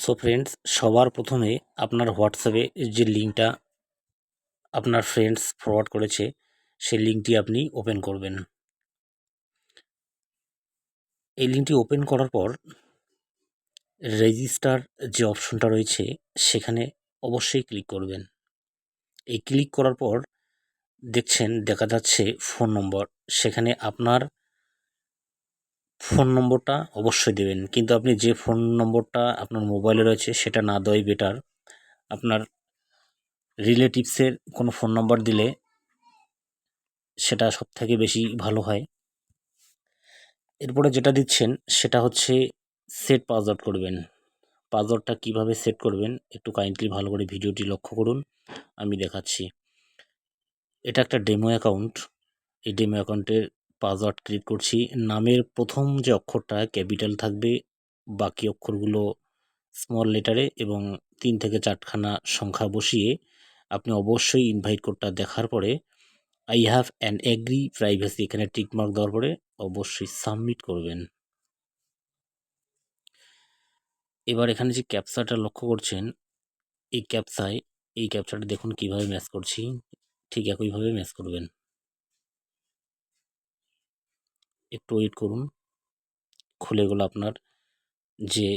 So friends, সবার প্রথমে আপনার হোয়াটসঅ্যাপে যে লিঙ্কটা আপনার ফ্রেন্ডস ফরওয়ার্ড করেছে সেই লিঙ্কটি আপনি ওপেন করবেন। এই লিঙ্কটি ওপেন করার পর রেজিস্টার যে অপশনটা রয়েছে সেখানে অবশ্যই ক্লিক করবেন। এই ক্লিক করার পর দেখা যাচ্ছে ফোন নম্বর, সেখানে আপনার ফোন নম্বরটা অবশ্যই দেবেন, কিন্তু আপনি যে ফোন নম্বরটা আপনার মোবাইলে রয়েছে সেটা না দেওয়াই বেটার। আপনার রিলেটিভসের কোনো ফোন নম্বর দিলে সেটা সবথেকে বেশি ভালো হয়। এরপরে যেটা দিচ্ছেন সেটা হচ্ছে সেট পাসওয়ার্ড করবেন। পাসওয়ার্ডটা কিভাবে সেট করবেন একটু কাইন্ডলি ভালো করে ভিডিওটি লক্ষ্য করুন, আমি দেখাচ্ছি। এটা একটা ডেমো অ্যাকাউন্ট। এই ডেমো অ্যাকাউন্টের পাসওয়ার্ড ক্রিয়েট করছি। নামের প্রথম যে অক্ষরটা ক্যাপিটাল থাকবে, বাকি অক্ষরগুলো স্মল লেটারে এবং 3 থেকে 4খানা সংখ্যা বসিয়ে আপনি অবশ্যই ইনভাইট কোডটা দেখার পরে I have an agree privacy এখানে টিকমার্ক দেওয়ার পরে অবশ্যই সাবমিট করবেন। এবার এখানে যে ক্যাপচাটা লক্ষ্য করছেন, এই ক্যাপচাটা দেখুন কিভাবে ম্যাচ করছি, ঠিক একইভাবে ম্যাচ করবেন। একটু ওয়েট করুন, খুলে গেল আপনার যে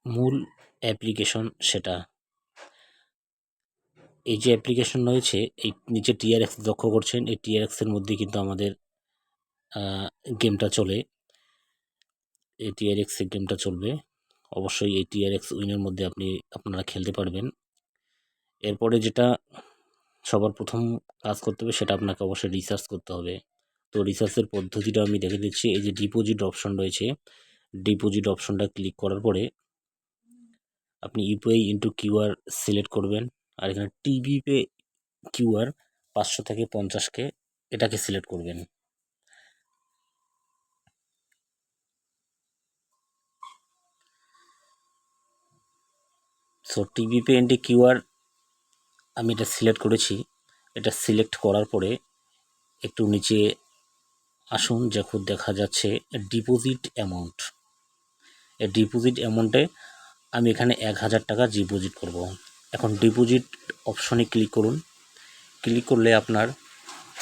মূল অ্যাপ্লিকেশন সেটা। এই যে অ্যাপ্লিকেশন রয়েছে, এই নিচে টিআরএক্স লক্ষ্য করছেন, এই টিআরএক্সের মধ্যে কিন্তু আমাদের গেমটা চলে। এই টিআরএক্স এর গেমটা চলবে, অবশ্যই এই টিআরএক্স উইনের মধ্যে আপনারা খেলতে পারবেন। এরপরে যেটা সবার প্রথম কাজ করতে হবে সেটা আপনাকে অবশ্যই রিসার্চ করতে হবে। তো রিসার্চের পদ্ধতিটা আমি দেখে দিচ্ছি। এই যে ডিপোজিট অপশন রয়েছে, ডিপোজিট অপশনটা ক্লিক করার পরে আপনি ইউপিআই ইন্টু কিউআর সিলেক্ট করবেন, আর এখানে টিবি পে কিউআর 500 থেকে 50কে এটাকে সিলেক্ট করবেন। So TB pay into QR আমি এটা সিলেক্ট করেছি। এটা সিলেক্ট করার পরে একটু নিচে আসুন, যখন দেখা যাচ্ছে ডিপোজিট অ্যামাউন্ট, এই ডিপোজিট অ্যামাউন্টে আমি এখানে 1000 টাকা ডিপোজিট করব। এখন ডিপোজিট অপশনে ক্লিক করুন। ক্লিক করলে আপনার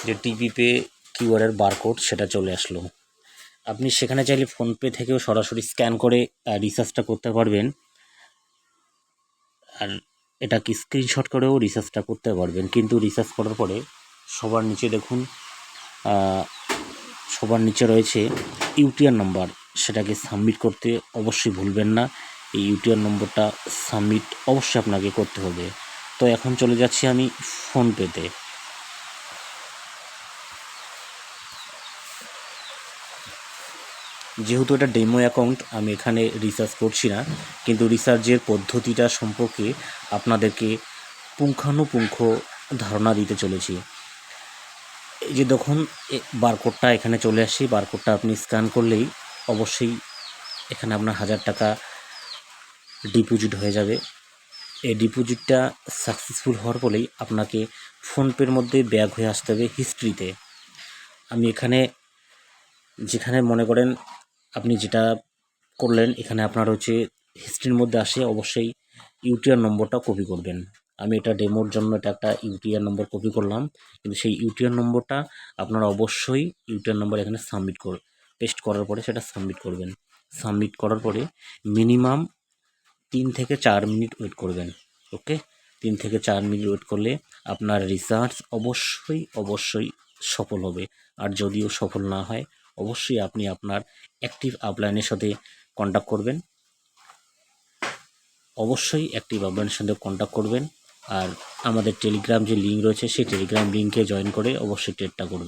যে টিপি পে কিউআরের বারকোড সেটা চলে আসলো। আপনি সেখানে চাইলে ফোনপে থেকেও সরাসরি স্ক্যান করে রিচার্জটা করতে পারবেন, আর এটাকে স্ক্রিনশট করেও রিচার্জটা করতে পারবেন। কিন্তু রিচার্জ করার পরে সবার নিচে দেখুন, সবার নিচে রয়েছে ইউটিআর নম্বর, সেটাকে সাবমিট করতে অবশ্যই ভুলবেন না। এই ইউটিআর নম্বরটা সাবমিট অবশ্যই আপনাকে করতে হবে। তো এখন চলে যাচ্ছি আমি ফোনপেতে। যেহেতু এটা ডেমো অ্যাকাউন্ট, আমি এখানে রিসার্চ করছি না, কিন্তু রিসার্চের পদ্ধতিটা সম্পর্কে আপনাদেরকে পুঙ্খানুপুঙ্খ ধারণা দিতে চলেছি। এই যে দেখুন বারকোডটা এখানে চলে আসছে, বারকোডটা আপনি স্ক্যান করলেই অবশ্যই এখানে আপনার 1000 টাকা ডিপোজিট হয়ে যাবে। এই ডিপোজিটটা সাকসেসফুল হওয়ার ফলেই আপনাকে ফোনপের মধ্যে ব্যাক হয়ে আসতে হবে হিস্ট্রিতে। আমি এখানে যেখানে মনে করেন আপনি যেটা করলেন, এখানে আপনার হচ্ছে হিস্ট্রির মধ্যে আসে, অবশ্যই ইউটিআর নম্বরটা কপি করবেন। আমি এটা ডেমোর জন্য এটা একটা ইউটিআর নম্বর কপি করলাম, কিন্তু সেই ইউটিআর নম্বরটা আপনারা অবশ্যই ইউটিআর নম্বর এখানে পেস্ট করার পরে সেটা সাবমিট করবেন। সাবমিট করার পরে মিনিমাম 3 থেকে 4 মিনিট ওয়েট করবেন। ওকে, 3 থেকে 4 মিনিট ওয়েট করলে আপনার রিসার্চ অবশ্যই সফল হবে। আর যদিও সফল না হয়, অবশ্যই আপনি আপনার অ্যাক্টিভ আপলাইনের সাথে কন্ট্যাক্ট করবেন। অবশ্যই অ্যাক্টিভ আপলাইনের সাথে কন্ট্যাক্ট করবেন, আর আমাদের টেলিগ্রাম যে লিঙ্ক রয়েছে সেই টেলিগ্রাম লিঙ্কে জয়েন করে অবশ্যই ট্রেডটা করবেন।